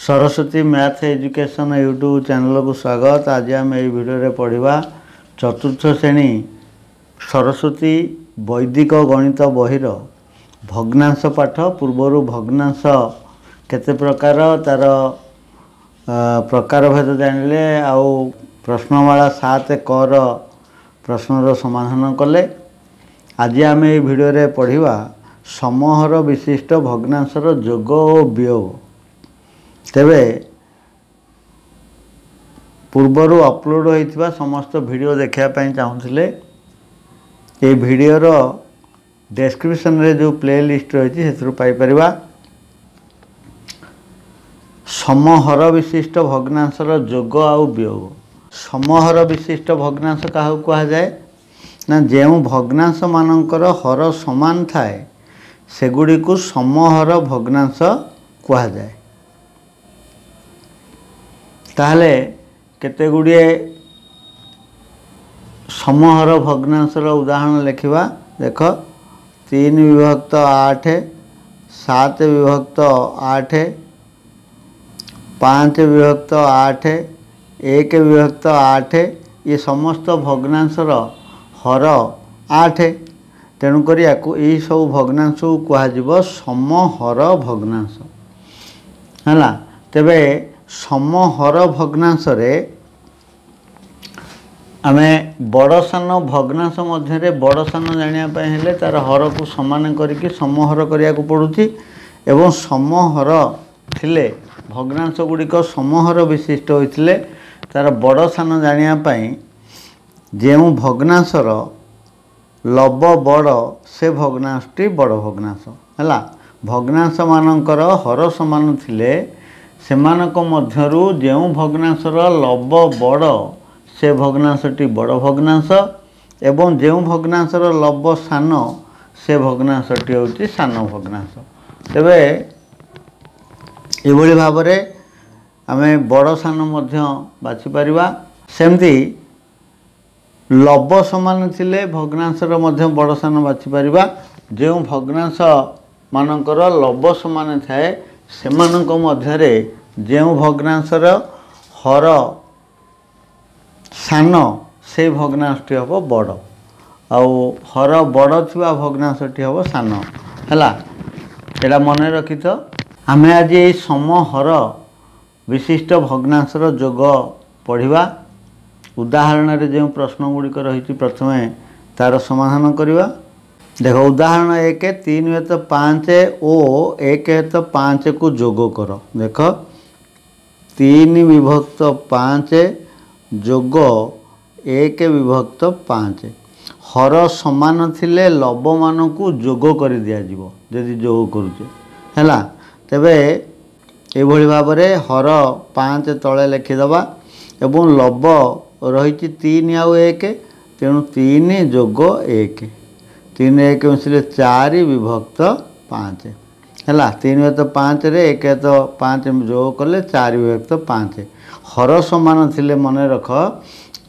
Saraswati math education YouTube channel को स्वागत। आज आम ये भिडियो पढ़ा चतुर्थ श्रेणी सरस्वती वैदिक गणित बहिर भग्नांश पाठ। पूर्वर भग्नांश केते प्रकार तार प्रकार भेद जानिले आउ प्रश्नमाला 7 कर प्रश्नर समाधान कले। आज आम ये भिडियो पढ़ा समहर विशिष्ट भग्नांशर जोग और वियोग। तेबे पूर्वर अपलोड होइथिबा समस्त वीडियो देखिया पई चाहूथिले ए वीडियोर डिस्क्रिप्शन रे जो प्ले लिस्ट रही है पाई परिबा। समहर विशिष्ट भग्नांशर जोग आउ वियोग। समहर विशिष्ट भग्नांश काहू कहा जाए ना जेउ भग्नांश मानकर हर समान थाए सेगुडी को समहर भग्नांश कहा जाए। ताहले केते गुड़िए समहर भग्नांशर उदाहरण लिखा। देख 3 विभक्त 8, 7 विभक्त 8, 5 विभक्त 8, 1 विभक्त 8 ये समस्त भग्नांशर हर 8। तेणुक यही सब भग्नांश को कह समहर भग्नांश है। तेबे समहर भग्नांश रे आमे बड़ सान भग्नांश मध्य बड़ सान जानापी हेले तार हर को समान करके समहर करिया को पड़ुछि। एवं समहर थिले भग्नांश गुड़िक समहर विशिष्ट होइथिले तार बड़ सान जानापी जेउ भग्नांशर लब बड़ से भग्नांशटी बड़ भग्नांश है। भग्नांश मानकर हर समान थिले सेमानक मध्यरु जेउ भग्नांशर लब बड़ से भग्नांशटी बड़ भग्नांश एवं जेउ भग्नांशर लब सान से भग्नांशटी होउछि सान भग्नांश। तेबे एभली भाव रे आमे बड़ सान मध्य बाछि परिबा। सेमती लब समान थिले भग्नांशर मध्य बड़ सान बाछि परिबा। जेउ भग्नांश मानकर लब समान थाए सेमानक मध्यरे जेउ भग्नांशर हर सान से भग्नांशटी हम बड़ आउ हर बड़ थिबा भग्नांशटी हम सान है। एटा मन रखी तो आमे आज ये समहर विशिष्ट भग्नांशर जोग पढ़ा। उदाहरण रे जो प्रश्न गुड़िक रही प्रथमे तार समाधान करवा। देख उदाहरण 1 3 हेत 5 और 1 हेत 5 को जोग कर। देख 3 विभक्त 5 जोग 1 विभक्त 5 हर समान थिले लब मान को जोग कर दिया जीवो जदि जोग करुचे है। तेबे एभली भाव रे हर 5 तले लिखिदबा एवं लब रही 3 आउ 1 तेणु 3 जोग 1 3 1 मिसिले 4 विभक्त 5 है। 3 विभक्त 5 रे 1 तो 5 जोग कले 4 विभक्त 5 हर समान थिले मन रख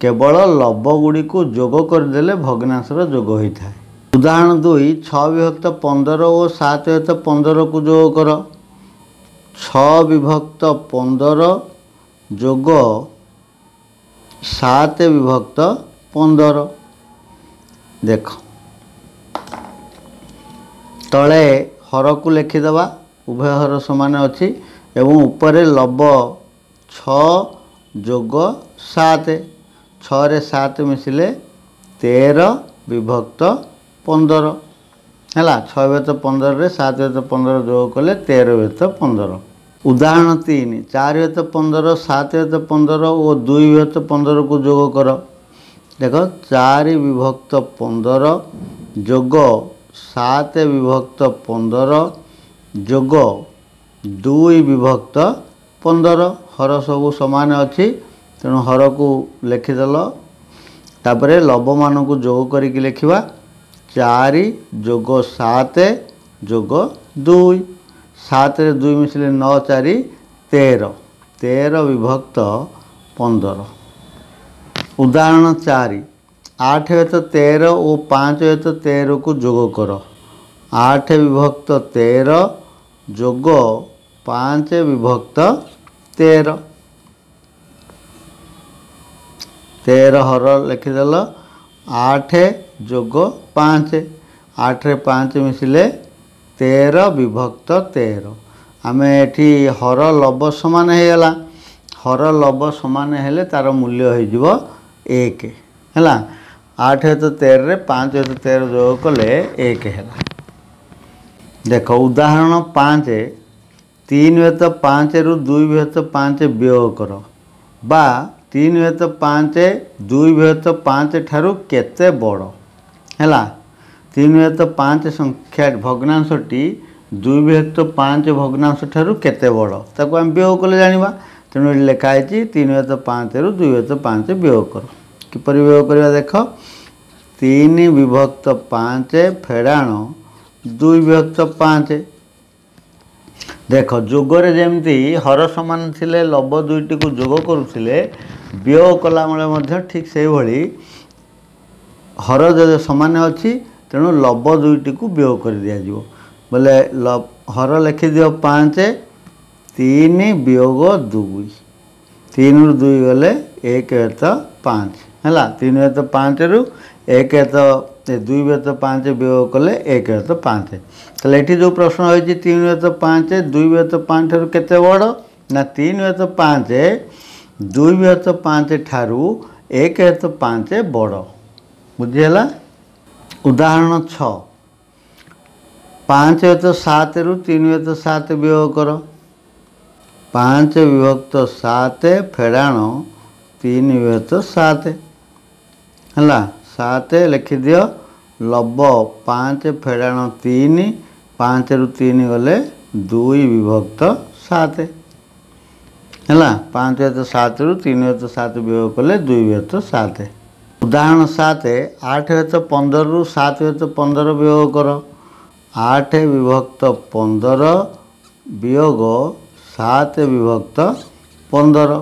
केवल लब गुड़ी को जोग करदेले भग्नांशर जोग होता है। उदाहरण 2 6 विभक्त 15 और 7 विभक्त 15 को जोग कर। 6 विभक्त 15 जोग 7 विभक्त 15। देख तले हर को लिखिदबा उभय हर समान अच्छी एवं ऊपर लब 6 जोग 7 6 रे 7 मिसिले 13 विभक्त 15 है। 6 विभक्त 15 रे 7 विभक्त 15 जोग कले 13 विभक्त 15। उदाहरण 3 4 विभक्त 15 7 विभक्त 15 और 2 विभक्त 15 को जोग कर। देख 4 विभक्त 15 जोग 7 विभक्त 15 जोग 2 विभक्त 15 हर सब समान अच्छी तेणु हर को लिखिदेल। तापरे लब मान को जोग करके लिखा 4 जोग 7 जोग 2 7 रे 2 मिसिले 9 4 13 13 विभक्त 15। उदाहरण 4 8 विभक्त 13 और 5 विभक्त 13 को जोग कर। 8 विभक्त 13 जोग 5 विभक्त 13 13 हर लिखिदेल 8 जोग 5 8 रे 5 मिसिले 13 विभक्त 13 आम एठी हर लब समान होगला हर लब समान हेले तार मूल्य हो 1 है 8 तो 13 रे 5 तो 13 जोग कले 1 है। देख उदाहरण 5 3 तो 5 रु 2 विभक्त 5 वियोग कर बा 3 विभक्त 5 2 विभक्त 5 ठारू केते बड़ है 3 विभक्त 5 संख्या भग्नांशटी 2 विभक्त 5 भग्नांश ठारू केते बड़ ताको हम वियोग कले जानिबा तेणु लिखाई 3 विभक्त 5 रु 2 विभक्त 5 वियोग कर किपर वियोग करवा देख 3 विभक्त 5 फेड़ाण 2 विभक्त 5 देख जोगरे जमती हर समान थिले लब दुईटी को जोग करुथिले वियोग कला बेले ठीक से भली हर जो समान अच्छी तेणु लब दुईटी को वियोग कर दिया बोले हर लिखि दियो 5 3 वियोग 2 3 रु 2 गले 1 तो 5 है 3 तो 5 रु 1 तो 2 तो 5 वियोग कले 1 तो 5 ताले ये जो प्रश्न होती 3 तो 5 2 तो 5 ठारू केते बड़ ना 3 तो 5 2 तो 5 ठारू 1 तो 5 बड़ बुझीगला। उदाहरण 6 5 तो 7 रु 3 तो 7 वियोग कर 5 विभक्त 7 फेड़ाण 3 विभक्त 7 है 7 लिखि दियो लब 5 फेड़ाण 3 5 रु 3 गले 2 विभक्त 7 है 5 तो 7 रु 3 तो 7 वियोग कले 2 विभक्त 7। उदाहरण 7 8 तो 15 रु 7 तो 15 वियोग कर 8 विभक्त 15 वियोग 7 विभक्त 15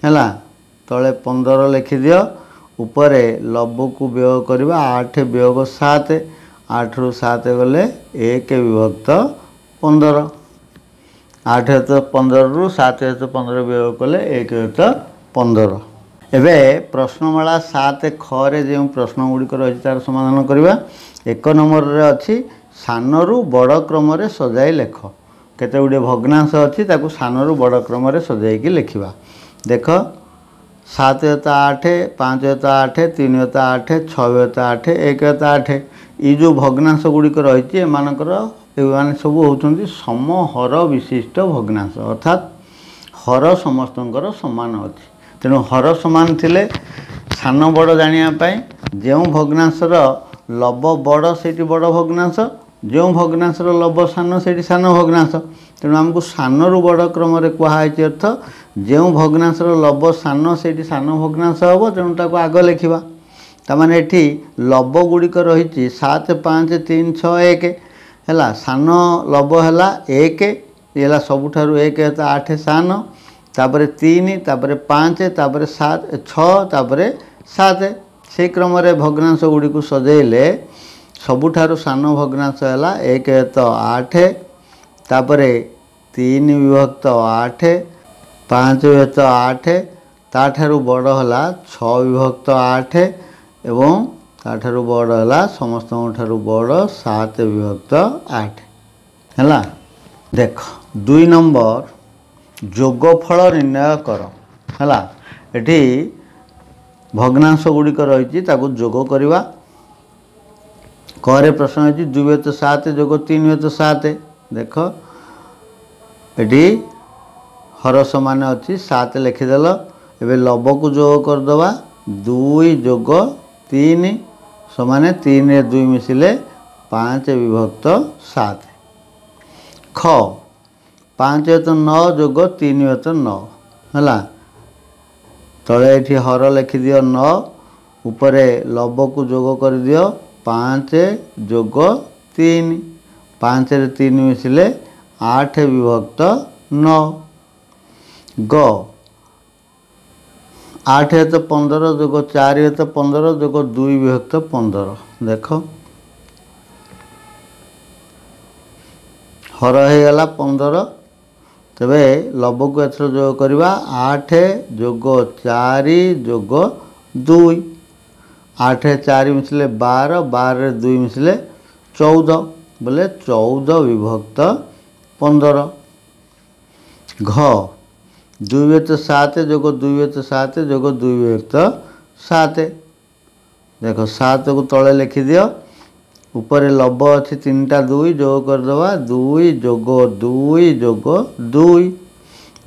है तले 15 लिखि दियो उपरे लब को वियोग करवा 8 वियोग 7 8 रु 7 गले 1 विभक्त 15 8 तो 15 रु 7 तो 15 वियोग कले 1 विभक्त 15। एबे प्रश्नमाला 7 ख रे जो प्रश्न गुड़िक रही तार समाधान करवा 1 नंबर रे अच्छी सानरू बड़ क्रम रे सजाई लेख केते गुड़े भग्नांश अच्छी ताकू सानरू बड़ क्रम रे सजाई लिखा देख 7 तो 8 5 तो 8 3 तो 8 6 तो 8 1 तो 8 ये जो भग्नांश गुड़िक रही एमानकर ये सब होती समहर विशिष्ट भग्नांश अर्थात हर समस्तंकर समान अच्छी तेणु हर समान थिले सान बड़ जानापी जो भग्नांशर लब बड़ से बड़ भग्नांश जो भग्नांशर लब सान से सान भग्नांश तेणु आमको सानू बड़ क्रम कहुई अर्थ जो भग्नांशर लब सान से सान भग्नांश हम तेणु ताको आग लिखा ताने ये लब गुड़िक रही 7 5 3 6 1 है सान लब है 1 ये सबुठारु 1 तो 8 सान तापर 3 तापर 5 तापर 7 6 तापर 7 से क्रम भग्नांश गुड़ी को सजेले सबुठारु सान भग्नांश है 1 तो 8 तापर 3 विभक्त 8 5 विभक्त 8 ताठारु बड़ है 6 विभक्त 8 एवं ताठारु बड़ है समस्त बड़ 7 विभक्त 8 है। देख 2 नंबर जोगफल निर्णय कर है ये भग्नांश गुड़िक रही जोग करवा करे प्रश्न है 2 विभक्त 7 जोग 3 विभक्त 7 देख ये हर समान अच्छी 7 लिखिदेल एवं लब को जोग करदे 2 जोग 3 समान 3 रे 2 मिसिले 5 विभक्त 7 ख 5 तो 9 जोग 3 तो 9 है तले ये हर लिखिदि 9 उपरे लब को जोग कर दियो 5 जोग 3 5 रे 3 मिसिले 8 विभक्त 9 ग 8 तो 15 जोग 4 तो 15 जोग 2 विभक्त 15 देख हर होगला 15 तेबे लब को एथर जोग करवा 8 जोग 4 जोग 2 8 4 मिसले 12 12 2 मिसले 14 बोले 14 विभक्त 15 घ 2 विभक्त 7 जोग 2 विभक्त 7 जोग 2 विभक्त 7 देखो 7 को तले लिखि दियो ऊपर लब अच्छी 3टा 2 जोग करदे 2 जोग 2 जोग 2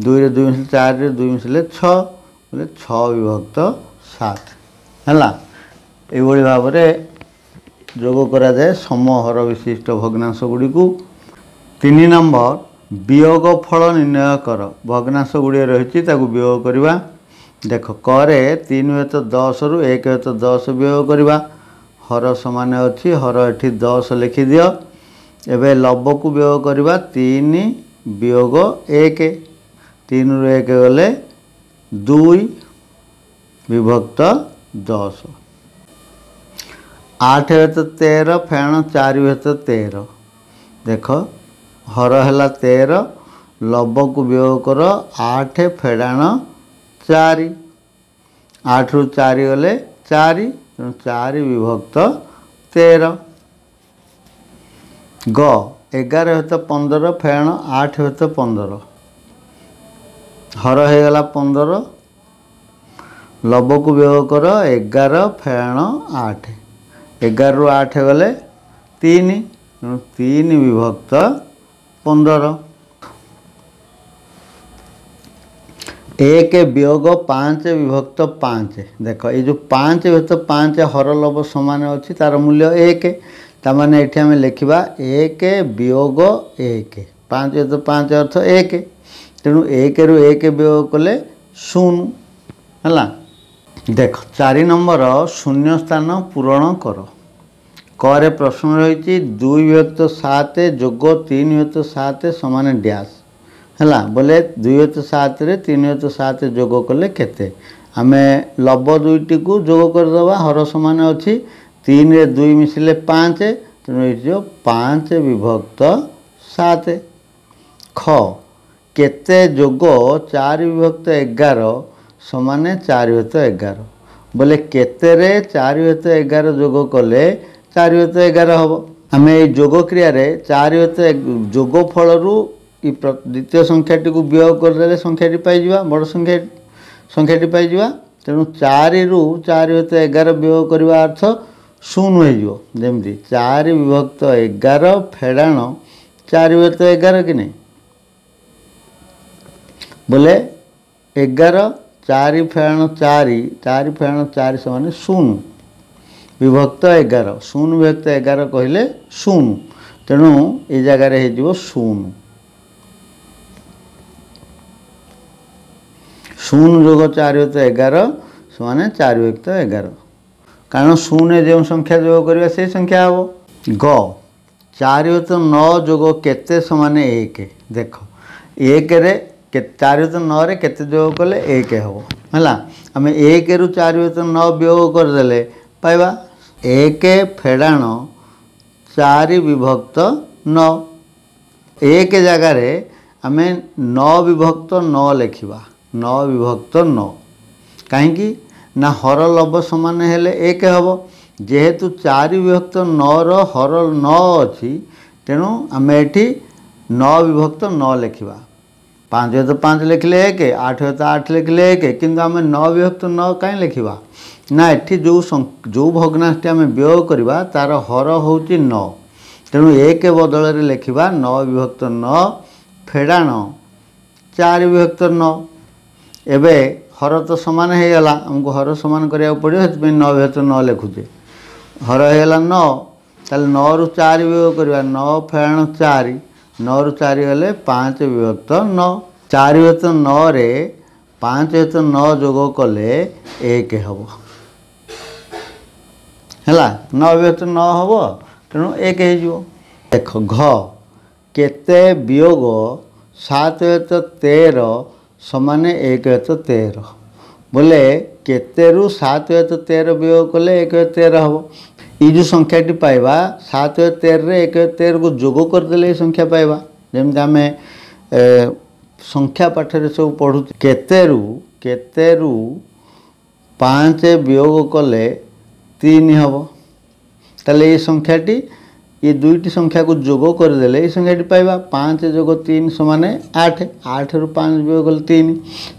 2 रे 2 मिसले 4 रे 2 मिसले 6 बोले 6 विभक्त 7 है ये भाव में जोग करा जाए समहर विशिष्ट भग्नांश गुड़ी को। 3 नंबर वियोग फल निर्णय कर भग्नांश गुड़े रही वियोग करवा देख करे 3 विभक्त 10 रु 1 विभक्त 10 वियोग करवा हर समान अच्छी हर एठी 10 लिखि दियो एबे लब को वियोग करवा 3 वियोग 1 3 रु 1 गले 2 विभक्त 10 8 विभक्त 13 फेण 4 विभक्त 13 देख हर है 13 लब को वियोग कर 8 फेड़ाण 4 8 रु 4 गले 4 4 विभक्त 13 ग 11 विभक्त 15 फेण 8 विभक्त 15 हर हो गला 15 लब को वियोग कर 11 फेण 8 11 रु 8 गले 3 3 विभक्त 15 1 वियोग 5 विभक्त 5 देख ये जो 5 विभक्त 5 हर लब समान अच्छी तार मूल्य 1 ताने ये आम लिखा 1 वियोग 1 5 विभक्त 5 अर्थ 1 तेणु 1 रु 1 वियोग कले 0 है देख 4 नंबर शून्य स्थान पूरण कर करे प्रश्न रही 2 विभक्त 7 जोग 3 विभक्त 7 समान डैश है बोले 2 विभक्त 7 रे 3 विभक्त 7 जोग कले केते आमे लब दुईटी को जोग करदे हर समान अच्छी 3 रे 2 मिसले 5 तेणु ये 5 विभक्त 7 ख केते जोग 4 विभक्त 11 समान 4 विभक्त 11 बोले केते रे 4 विभक्त 11 जोग कले 4 विभक्त 11 हम आम जोग क्रिया 4 विभक्त जोग फल द्वितीय संख्याटी को वियोग करदे संख्याटी पाइबा बड़ संख्याटी पाइबा तेणु 4 रु 4 विभक्त 11 वियोग करवा अर्थ 0 हो जमी 4 विभक्त 11 फेड़ाण 4 विभक्त 11 कि नहीं बोले 11 4 फेड़ाण 4 4 फेड़ाण 4 समान 0 विभक्त 11 0 विभक्त 11 कहले 0 तेणु ये जगार हो 0 0 जोग 4 विभक्त 11 समान 4 विभक्त 11 कारण 0 जो संख्या जोग करवा से संख्या हम ग 4 विभक्त 9 जोग केते समान 1 देख 1 रे 4 विभक्त 9 रे केते जोग कले 1 हम है आम 1 रु 4 विभक्त 9 वियोग करदे पाइबा 1 फेड़ाण 4 विभक्त 9 1 जगार आम 9 विभक्त 9 लिखा 9 विभक्त 9 कहीं ना हर लब समान हेले 1 हम जेहेतु 4 विभक्त 9 हर 9 अच्छी तेणु आम ये 9 विभक्त 9 लिखा 5 विभक्त 5 लिखले 1 8 विभक्त 8 लिखले 1 किंतु आम 9 विभक्त 9 कहीं लिखा ना ये जो भग्नांशटी आम वियोग करवा तार हर हूँ 9 तेणु 1 बदल लिखा 9 विभक्त 9 फेड़ाण 4 विभक्त 9 एबे हर तो सामान हो गला आमको हर सामान करा पड़ो से 9 विभक्त 9 लिखुचे हर होगा 9 ताल 9 रु 4 वियोग करवा 9 फेड़ाण 4 9 रु 4 गले 5 विभक्त 9 4 विभक्त 9 रे 5 विभक्त 9 जोग कले 1 हम है 9 विभक्त 9 हम तेणु 1 हो देख घ केते वियोग 7 विभक्त 13 समान 1 विभक्त 13 बोले केते रु 7 विभक्त 13 वियोग कले 1 विभक्त 13 हम ये जो संख्याटी पाइबा 7 विभक्त 13 रे 1 विभक्त 13 को जोग करदे संख्या पाइबा जमी आम संख्या पाठ रे सब पढ़ु केतेरु 5 वियोग कले 3 हम ताले ये संख्याटी ये दुईटी संख्या को जोग करदे ये संख्याटी पाइबा 5 + 3 = 8 8 रु 5 वियोग कले 3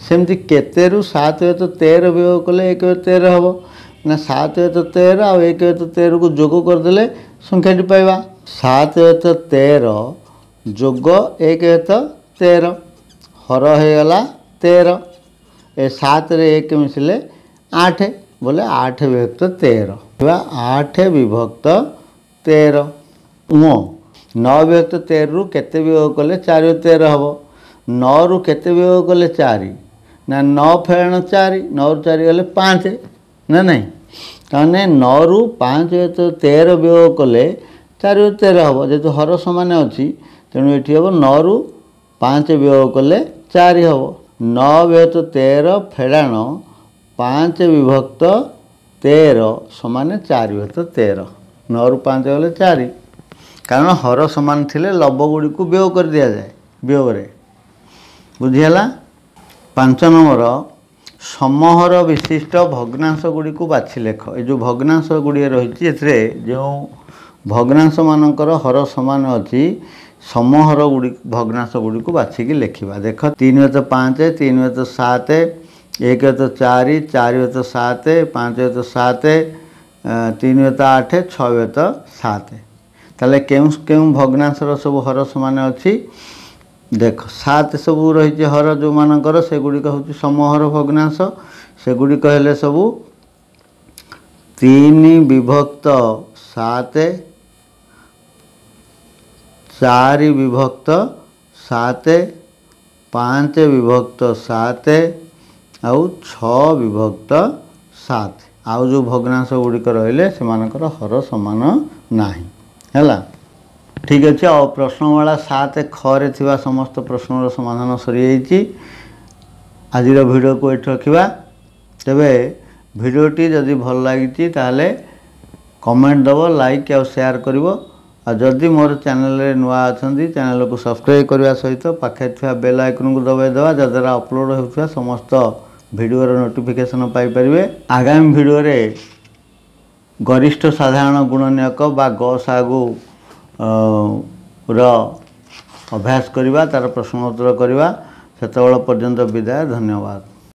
सेमती केतेरु 7 + 13 वियोग कले 1 + 13 हम ना 7 + 13 और 1 + 13 को जोग करदे संख्याटी पाइबा 7 + 13 जोग 1 + 13 हर हो गला 13 ए 7 रे 1 मिसले 8 बोले 8 विभक्त 13 8 विभक्त 13 उमो 9 विभक्त 13 रु केते वियोग कले 4 + 13 हम 9 रु केते वियोग कले 4 ना 9 फेण 4 9 रु 4 गले 5 ना नहीं ताने 9 रु 5 + 13 वियोग कले 4 + 13 हम जेतु हर समान अछि तेणु एठी हम 9 रु 5 वियोग कले 4 हम 9 विभक्त 13 फेड़ाण 5 विभक्त 13 समान 4 विभक्त 13 9 रु 5 गले 4 कारण हर समान थिले लब गुड़ी को वियोग कर दिया जाए वियोग रे बुझीला 5 नंबर समहर विशिष्ट भग्नांश गुड़ी को बाछि लेख ए जो भग्नांश गुड़ी रही जो भग्नांश मानकर हर समान अच्छी समहर गुड़ी भग्नांश गुड़ी को बाछिकी लिखा देख 3 + 5 3 + 7 1 + 4 4 + 7 5 + 7 3 + 8 6 + 7 ताले केउं भग्नांशर सब हर समान अच्छी देख 7 सब रही हर जो मानकर से गुड़िक हूँ समहर भग्नांश से गुड़िक हेले सब 3 विभक्त 7 4 विभक्त 7 5 विभक्त 7 आउ 6 विभक्त 7 आउ जो भग्नांश गुड़िक रहिले से मानकर हर समान नाही हैला ठीक अच्छे आ प्रश्नमाला 7 ख रे थिबा समस्त प्रश्नर समाधान सरी जाइछि आज वीडियो को एठ रखिबा तेबे वीडियोटी जदि भल लागिछि ताले कमेंट दबो लाइक और शेयर करिवो आ जदि मोर चैनल रे नुआ अछंती चैनल को सब्सक्राइब करबा सहित पाखे थिबा बेल आइकन को दबाइ देवा जद्वारा अपलोड होउथबा समस्त वीडियो रो नोटिफिकेशन पाई परिबे आगामी वीडियो रे गरिष्ठ साधारण गुणनीयक बा गसागु अभ्यास करवा तार प्रश्न उत्तर करवा सेतबेଳ पर्यंत विदाय धन्यवाद।